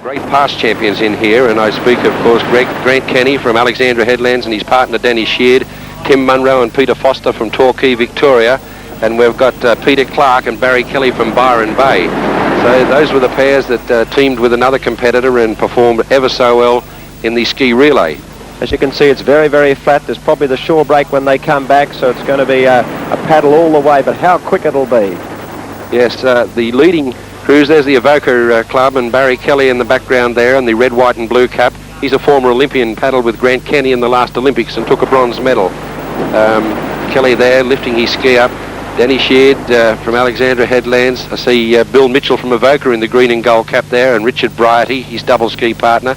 Great past champions in here, and I speak, of course, Grant Kenny from Alexandra Headlands and his partner Danny Sheard, Tim Munro and Peter Foster from Torquay, Victoria, and we've got Peter Clark and Barry Kelly from Byron Bay. So those were the pairs that teamed with another competitor and performed ever so well in the ski relay. As you can see, it's very, very flat. There's probably the shore break when they come back, so it's going to be a paddle all the way, but how quick it'll be. Yes, the leading crews, there's the Avoca Club and Barry Kelly in the background there and the red, white and blue cap. He's a former Olympian, paddled with Grant Kenny in the last Olympics and took a bronze medal. Kelly there lifting his ski up. Danny Sheard from Alexandra Headlands. I see Bill Mitchell from Avoca in the green and gold cap there, and Richard Brighty, his double ski partner.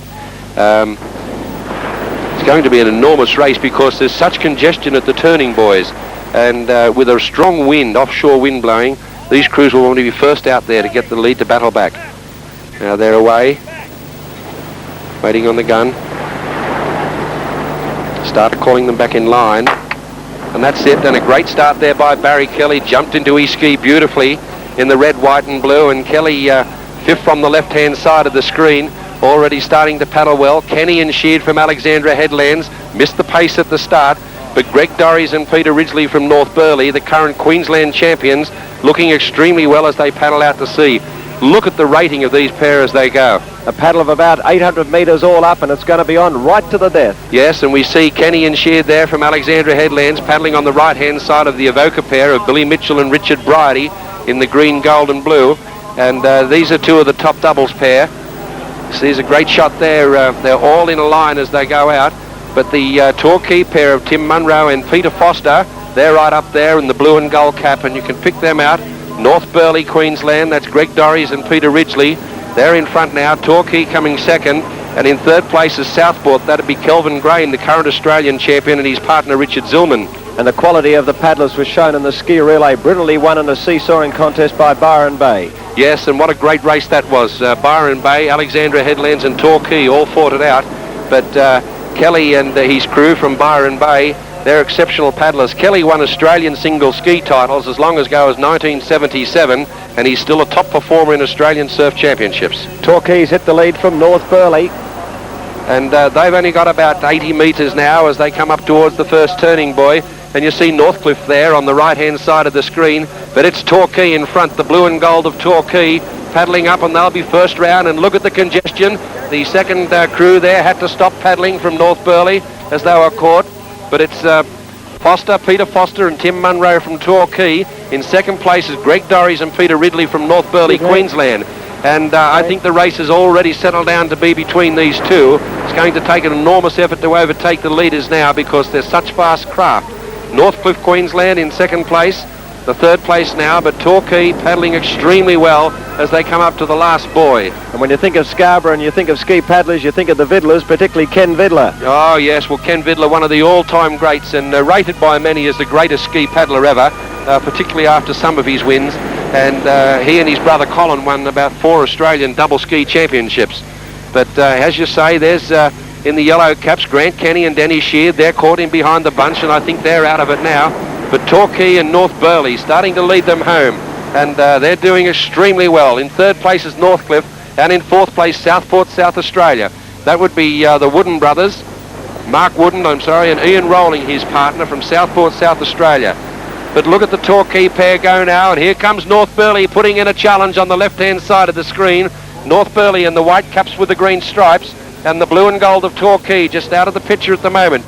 It's going to be an enormous race because there's such congestion at the turning, boys, and with a strong wind, offshore wind blowing, these crews will want to be first out there to get the lead to battle back. Now they're away, waiting on the gun. Start calling them back in line. And that's it. And a great start there by Barry Kelly. Jumped into his ski beautifully in the red, white and blue. And Kelly fifth from the left-hand side of the screen. Already starting to paddle well. Kenny and Sheard from Alexandra Headlands missed the pace at the start. But Greg Dorries and Peter Ridgely from North Burleigh, the current Queensland champions, looking extremely well as they paddle out to sea. Look at the rating of these pair as they go. A paddle of about 800 metres all up, and it's going to be on right to the death. Yes, and we see Kenny and Sheard there from Alexandra Headlands paddling on the right-hand side of the Avoca pair of Billy Mitchell and Richard Brighty in the green, gold and blue. And these are two of the top doubles pair. So there's a great shot there. They're all in a line as they go out. But the Torquay pair of Tim Munro and Peter Foster, they're right up there in the blue and gold cap, and you can pick them out. North Burleigh, Queensland, that's Greg Dorries and Peter Ridgely. They're in front now. Torquay coming second, and in third place is Southport. That'd be Kelvin Grain, the current Australian champion, and his partner Richard Zillman. And the quality of the paddlers was shown in the ski relay, brilliantly won in a seesawing contest by Byron Bay. Yes, and what a great race that was. Byron Bay, Alexandra Headlands and Torquay all fought it out, but Kelly and his crew from Byron Bay, they're exceptional paddlers. Kelly won Australian single ski titles as long ago as 1977, and he's still a top performer in Australian surf championships. Torquay's hit the lead from North Burleigh. And they've only got about 80 metres now as they come up towards the first turning buoy. And you see Northcliffe there on the right-hand side of the screen, but it's Torquay in front, the blue and gold of Torquay, paddling up, and they'll be first round. And look at the congestion. The second crew there had to stop paddling from North Burleigh as they were caught. But it's Foster, Peter Foster and Tim Munro from Torquay. In second place is Greg Dorries and Peter Ridley from North Burleigh, Queensland. And I think the race has already settled down to be between these two. It's going to take an enormous effort to overtake the leaders now because they're such fast craft. Northcliffe, Queensland in second place, the third place now, but Torquay paddling extremely well as they come up to the last buoy. And when you think of Scarborough and you think of ski paddlers, you think of the Vidlers, particularly Ken Vidler. Oh yes, well Ken Vidler, one of the all-time greats, and rated by many as the greatest ski paddler ever, particularly after some of his wins. And he and his brother Colin won about 4 Australian double ski championships. But as you say, there's in the yellow caps, Grant Kenny and Danny Sheard. They're caught in behind the bunch, and I think they're out of it now. But Torquay and North Burleigh starting to lead them home, and they're doing extremely well. In third place is Northcliffe, and in fourth place Southport, South Australia. That would be the Wooden brothers, Mark Wooden, and Ian Rowling, his partner from Southport, South Australia. But look at the Torquay pair go now, and here comes North Burleigh putting in a challenge on the left-hand side of the screen. North Burleigh in the white caps with the green stripes, and the blue and gold of Torquay just out of the picture at the moment.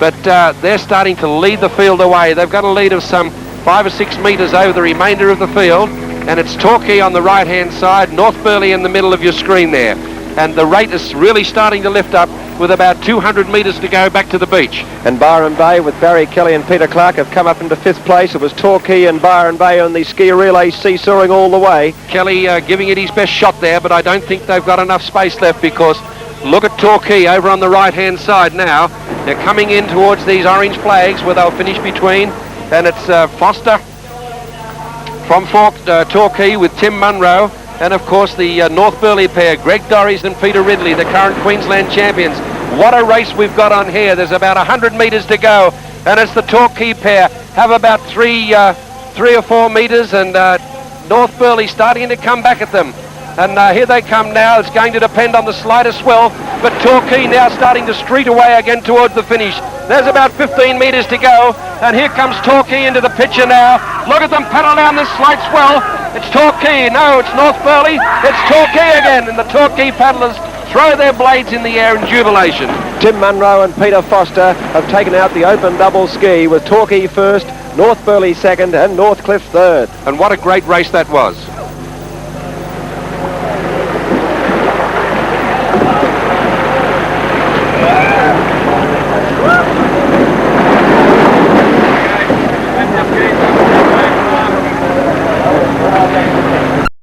But they're starting to lead the field away. They've got a lead of some 5 or 6 metres over the remainder of the field, and it's Torquay on the right-hand side, North Burleigh in the middle of your screen there. And the rate is really starting to lift up with about 200 metres to go back to the beach. And Byron Bay with Barry Kelly and Peter Clark have come up into 5th place. It was Torquay and Byron Bay on the ski relay seesawing all the way. Kelly giving it his best shot there, but I don't think they've got enough space left because look at Torquay over on the right-hand side now. They're coming in towards these orange flags where they'll finish between, and it's Foster from Torquay with Tim Munro, and of course the North Burleigh pair, Greg Dorries and Peter Ridley, the current Queensland champions. What a race we've got on here. There's about 100 metres to go, and it's the Torquay pair have about 3 or 4 metres, and North Burleigh starting to come back at them. And here they come now. It's going to depend on the slightest swell, but Torquay now starting to street away again towards the finish. There's about 15 metres to go, and here comes Torquay into the picture now. Look at them paddle down this slight swell. It's Torquay. No, it's North Burleigh. It's Torquay again, and the Torquay paddlers throw their blades in the air in jubilation. Tim Munro and Peter Foster have taken out the open double ski with Torquay first, North Burleigh second and Northcliffe third. And what a great race that was.